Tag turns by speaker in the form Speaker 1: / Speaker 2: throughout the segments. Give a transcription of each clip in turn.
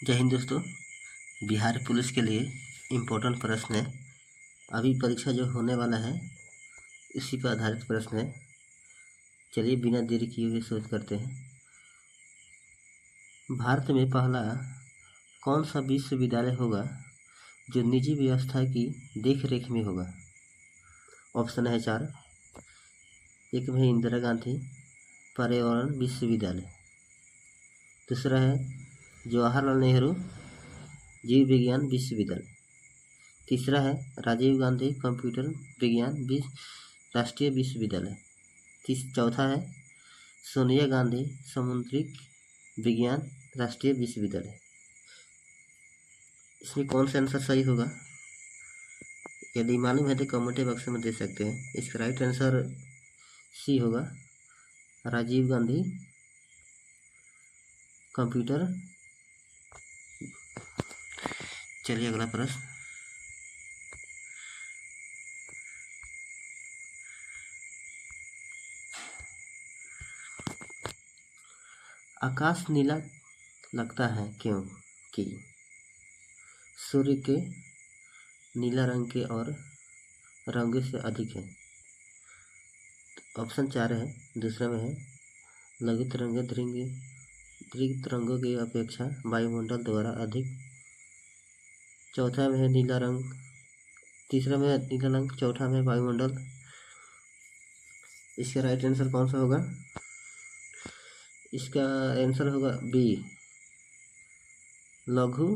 Speaker 1: जय हिंद दोस्तों। बिहार पुलिस के लिए इम्पोर्टेंट प्रश्न है। अभी परीक्षा जो होने वाला है इसी पर आधारित प्रश्न है। चलिए बिना देरी किए हुए शुरू करते हैं। भारत में पहला कौन सा विश्वविद्यालय होगा जो निजी व्यवस्था की देखरेख में होगा? ऑप्शन है 4। एक में है इंदिरा गांधी पर्यावरण विश्वविद्यालय, दूसरा है जवाहरलाल नेहरू जीव विज्ञान विश्वविद्यालय, तीसरा है राजीव गांधी कंप्यूटर विज्ञान राष्ट्रीय विश्वविद्यालय, चौथा है सोनिया गांधी समुद्रिक विज्ञान राष्ट्रीय विश्वविद्यालय। इसमें कौन सा आंसर सही होगा? यदि मालूम है तो कमेंट बॉक्स में दे सकते हैं। इसका राइट आंसर सी होगा, राजीव गांधी कंप्यूटर। चलिए अगला प्रश्न। आकाश नीला लगता है क्योंकि सूर्य के नीला रंग के और रंगों से अधिक है। ऑप्शन 4 है। दूसरा में है लघु तरंगों की अपेक्षा वायुमंडल द्वारा अधिक, चौथा में है नीला रंग, तीसरा में है नीला रंग, चौथा में वायुमंडल। इसका राइट आंसर कौन सा होगा? इसका आंसर होगा बी, लघु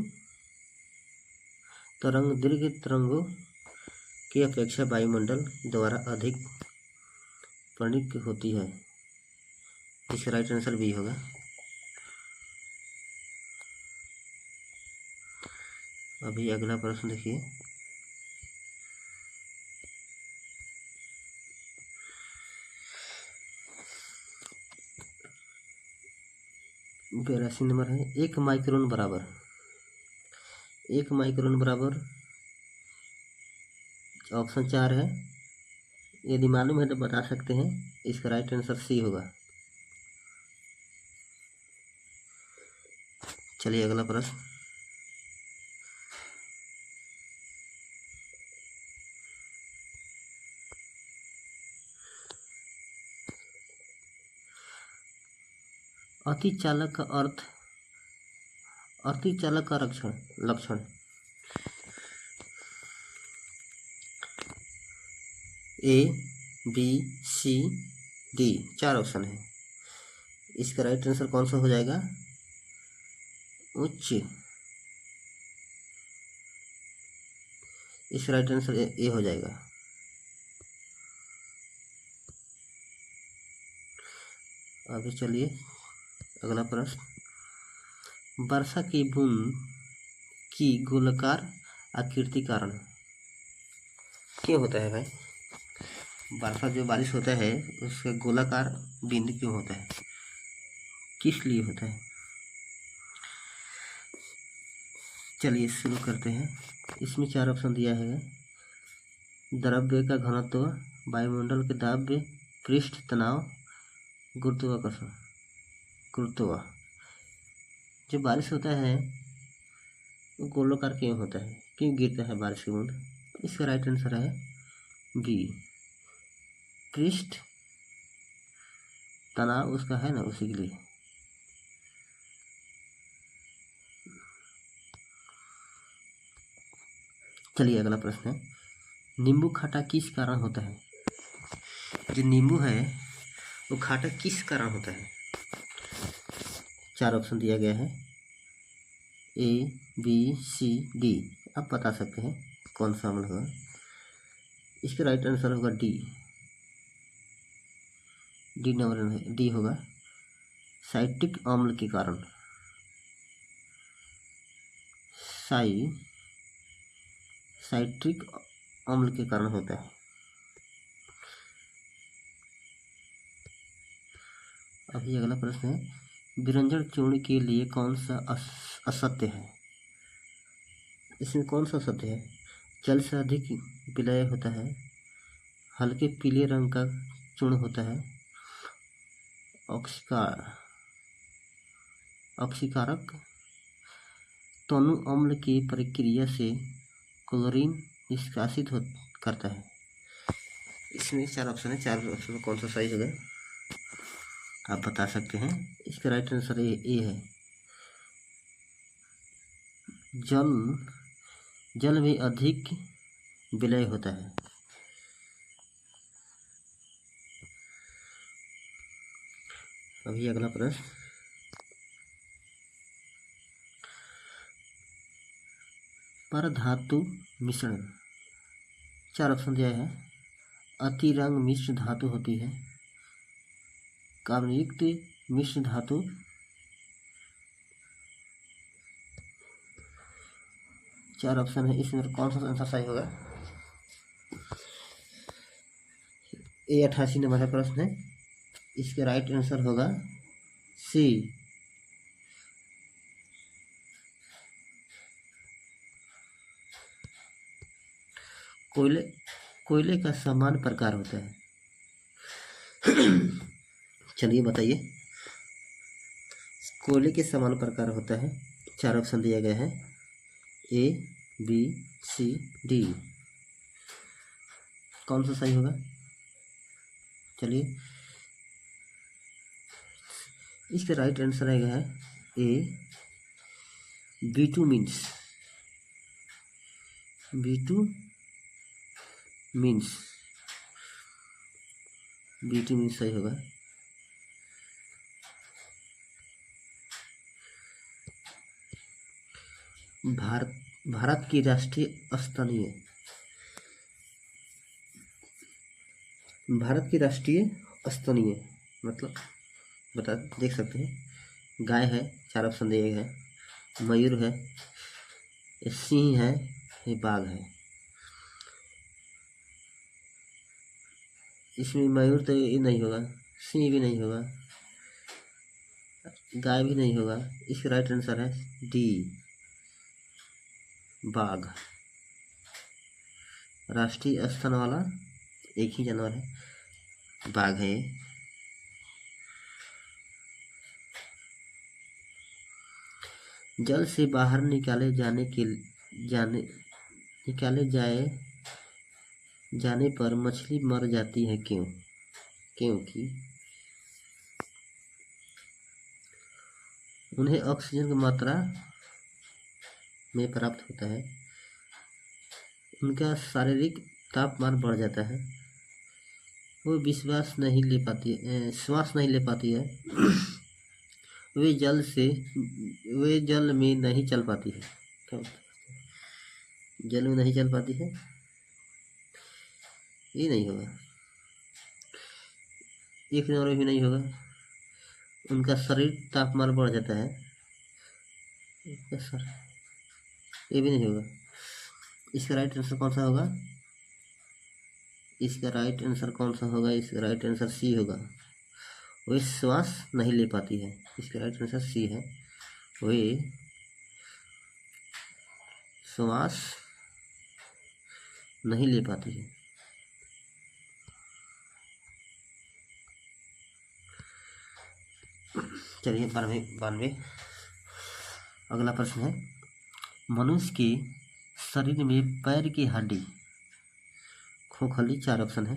Speaker 1: तरंग दीर्घ तरंगों की अपेक्षा वायुमंडल द्वारा अधिक परिणत होती है। इसका राइट आंसर बी होगा। अभी अगला प्रश्न देखिए। बेरासी नंबर है। एक माइक्रोन बराबर ऑप्शन 4 है। यदि मालूम है तो बता सकते हैं। इसका राइट आंसर सी होगा। चलिए अगला प्रश्न। अतिचालक का लक्षण A B C D 4 option है। इसका राइट आंसर कौन सा हो जाएगा? उच्च। इसका राइट आंसर ए हो जाएगा। अभी चलिए अगला प्रश्न। वर्षा की बूंद की गोलाकार आकृति कारण क्यों होता है भाई? वर्षा जो बारिश होता है उसका गोलाकार बिंदु क्यों होता है, किस लिए होता है? चलिए शुरू करते हैं। इसमें 4 ऑप्शन दिया है। द्रव्य का घनत्व, वायुमंडल के दाब, पृष्ठ तनाव, गुरुत्वाकर्षण। जो बारिश होता है वो गोलाकार क्यों होता है, क्यों गिरता है बारिश की बूंद? इसका राइट आंसर है बी, पृष्ठ तनाव उसका है ना, उसी के लिए। चलिए अगला प्रश्न है। नींबू खट्टा किस कारण होता है? जो नींबू है वो खट्टा किस कारण होता है? 4 ऑप्शन दिया गया है, ए बी सी डी। आप बता सकते हैं कौन सा अमल होगा। इसका राइट आंसर होगा डी नंबर डी होगा, साइट्रिक अम्ल के कारण। साइट्रिक अम्ल के कारण होता है। अभी अगला प्रश्न है। विरंजन चूर्ण के लिए कौन सा असत्य है? इसमें कौन सा असत्य है? जल से अधिक विलय होता है, हल्के पीले रंग का चूर्ण होता है, ऑक्सीकारक, तनु अम्ल की प्रक्रिया से क्लोरीन निष्कासित करता है। इसमें 4 ऑप्शन है, 4 ऑप्शन में कौन सा सही होगा आप बता सकते हैं। इसका राइट आंसर ए है। जल में अधिक विलय होता है। अभी अगला प्रश्न, पर धातु मिश्रण 4 ऑप्शन दिया है। अतिरंग मिश्र धातु होती है, कार्बनयुक्त मिश्र धातु, चार ऑप्शन है। इसमें कौन सा आंसर सही होगा? ये 88 नंबर का प्रश्न है। इसका राइट आंसर होगा सी। कोयले का समान प्रकार होता है। चलिए बताइए, कोयले के समान प्रकार होता है। 4 ऑप्शन दिया गया है, ए बी सी डी। कौन सा सही होगा? चलिए, इसका राइट आंसर आएगा है ए बिटुमिन्स। बिटुमिन्स सही होगा। भारत की राष्ट्रीय स्तनीय मतलब बता देख सकते हैं। गाय है, 4 ऑप्शन दिए गए हैं। मयूर है, सिंह है, ये बाघ है। इसमें मयूर तो ये नहीं होगा, सिंह भी नहीं होगा, गाय भी नहीं होगा। इसका राइट आंसर है डी, बाघ। राष्ट्रीय स्तन वाला एक ही जानवर है, बाघ है। जल से बाहर निकाले जाने पर मछली मर जाती है, क्यों? क्योंकि उन्हें ऑक्सीजन की मात्रा में प्राप्त होता है, उनका शारीरिक तापमान बढ़ जाता है, वो श्वास नहीं ले पाती है, वे जल में नहीं चल पाती है। जल में नहीं चल पाती है, ये नहीं होगा। एक नंबर भी नहीं होगा। उनका शरीर तापमान बढ़ जाता है, ये भी नहीं होगा। इसका राइट आंसर कौन सा होगा? इसका राइट आंसर सी होगा। वे श्वास नहीं ले पाती है। इसका राइट आंसर सी है, वे श्वास नहीं ले पाती है। चलिए 92 अगला प्रश्न है। मनुष्य के शरीर में पैर की हड्डी खोखली, 4 ऑप्शन है,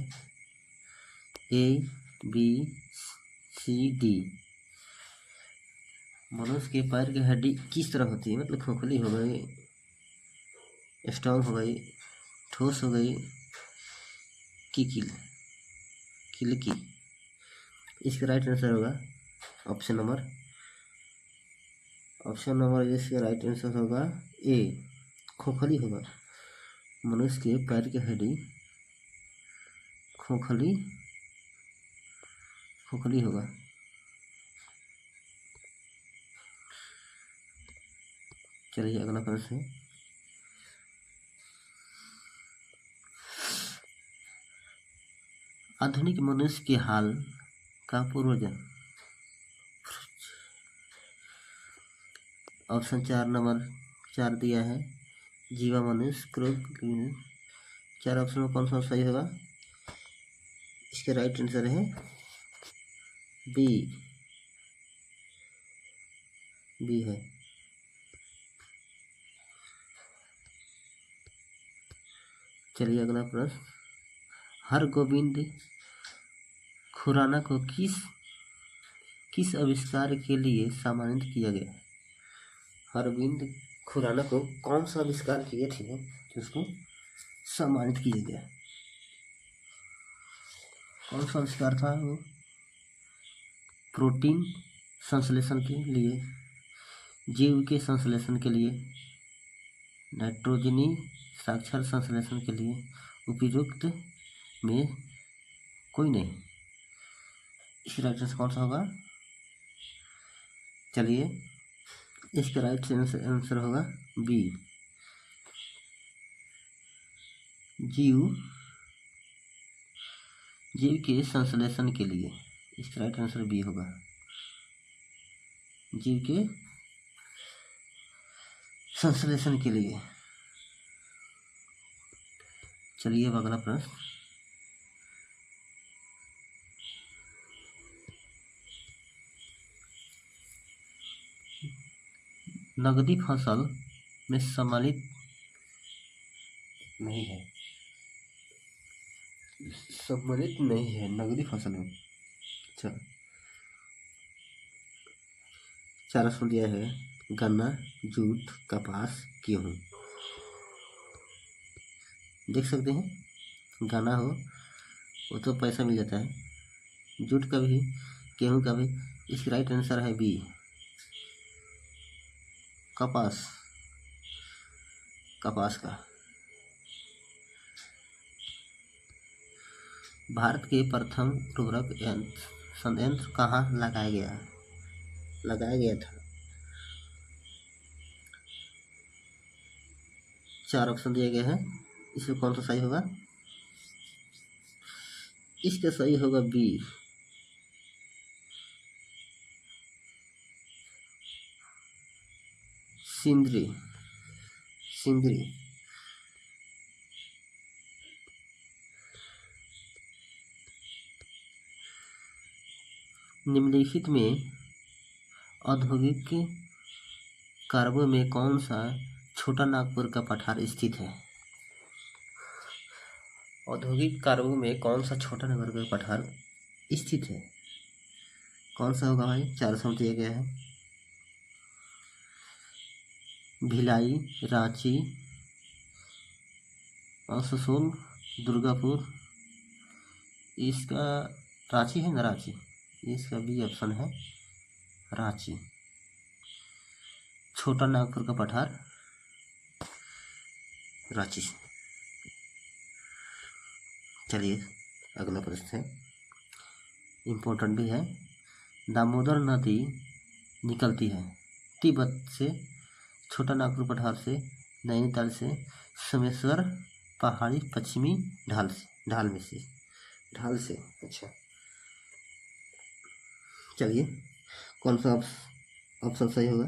Speaker 1: ए बी सी डी। मनुष्य के पैर की हड्डी किस तरह होती है? मतलब खोखली हो गई, स्ट्रॉन्ग हो गई, ठोस हो गई, किलकी। इसका राइट आंसर होगा ऑप्शन नंबर इसका राइट आंसर होगा ए, खोखली होगा। मनुष्य के पैर की हड्डी खोखली होगा। चलिए अगला प्रश्न है। आधुनिक मनुष्य के हाल का पूर्वज ऑप्शन 4 नंबर 4 दिया है, जीवा मनुष्य, क्रोक। 4 ऑप्शन में कौन सा सही होगा? इसका राइट आंसर है बी है। चलिए अगला प्रश्न, हरगोविंद खुराना को किस आविष्कार के लिए सम्मानित किया गया? हरगोविंद खुराना को कौन सा आविष्कार किए थे कि उसको सम्मानित किया गया? कौन सा आविष्कार था वो? प्रोटीन संश्लेषण के लिए, जीव के संश्लेषण के लिए, नाइट्रोजनी साक्षर संश्लेषण के लिए, उपयुक्त में कोई नहीं। इसका राइट आंसर कौन सा होगा? चलिए इसका राइट आंसर होगा बी, जीव के संश्लेषण के लिए। इसका राइट आंसर बी होगा, जीव के संश्लेषण के लिए। चलिए अब अगला प्रश्न, नगदी फसल में सम्मिलित नहीं है, नगदी फसल में। अच्छा, 4 ऑप्शन दिया है, गन्ना, जूट, कपास, गेहूँ। देख सकते हैं, गन्ना हो वो तो पैसा मिल जाता है, जूट का भी, गेहूँ का भी। इसका राइट आंसर है बी, कपास का। भारत के प्रथम उर्वरक संयंत्र कहाँ लगाया गया था? 4 ऑप्शन दिए गए हैं, इसमें कौन सा सही होगा? इसका सही होगा बी, सिंदरी। निम्नलिखित में औद्योगिक कार्बो में कौन सा छोटा नागपुर का पठार स्थित है? औद्योगिक कार्बो में कौन सा छोटा नागपुर का पठार स्थित है? कौन सा होगा भाई? 4 ऑप्शन दिया गया है, भिलाई, रांची, असनसोल, दुर्गापुर। इसका रांची है ना, रांची। इसका बी ऑप्शन है रांची, छोटा नागपुर का पठार रांची। चलिए अगला प्रश्न है, इम्पोर्टेंट भी है। दामोदर नदी निकलती है तिब्बत से, छोटा नागपुर पठार से, नैनीताल से, सोमेश्वर पहाड़ी पश्चिमी ढाल से। अच्छा, चलिए कौन सा ऑप्शन सही होगा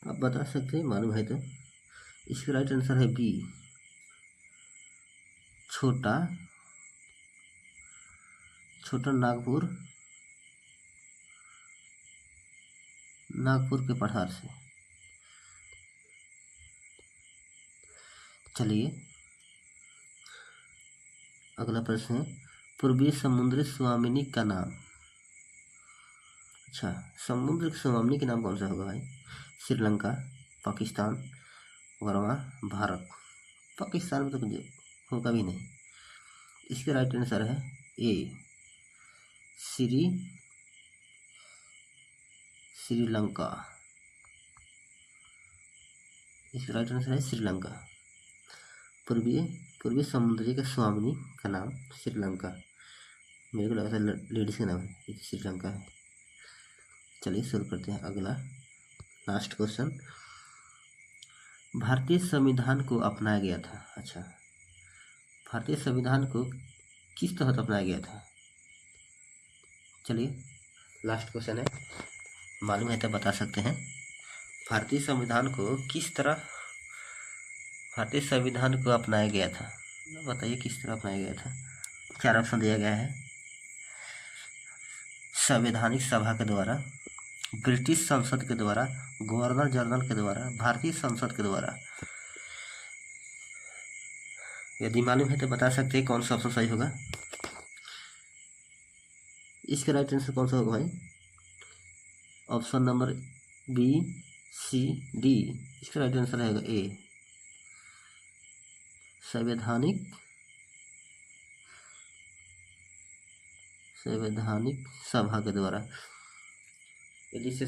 Speaker 1: आप बता सकते हैं, मालूम है तो। इसका राइट आंसर है बी, छोटा नागपुर के पठार से। चलिए अगला प्रश्न है, पूर्वी समुद्री स्वामिनी का नाम। अच्छा, समुद्र स्वामिनी के नाम कौन सा होगा भाई? श्रीलंका, पाकिस्तान, वर्मा, भारत। पाकिस्तान में तो कुछ होगा भी नहीं। इसका राइट आंसर है ए, श्रीलंका। इसका राइट आंसर है श्रीलंका। पूर्वी समुद्री का स्वामिनी का नाम श्रीलंका। मेरे को लगा था लेडीज का नाम है, श्रीलंका है। चलिए शुरू करते हैं अगला लास्ट क्वेश्चन, भारतीय संविधान को अपनाया गया था। अच्छा, भारतीय संविधान को किस तहत अपनाया गया था? चलिए लास्ट क्वेश्चन है, मालूम है तो बता सकते हैं। भारतीय संविधान को अपनाया गया था, बताइए किस तरह अपनाया गया था? 4 ऑप्शन दिया गया है, संवैधानिक सभा के द्वारा, ब्रिटिश संसद के द्वारा, गवर्नर जनरल के द्वारा, भारतीय संसद के द्वारा। यदि मालूम है तो बता सकते हैं कौन सा ऑप्शन सही होगा। इसका राइट आंसर कौन सा होगा भाई? Option number B, C, D. इसका राइट आंसर रहेगा ए, संवैधानिक सभा के द्वारा। यदि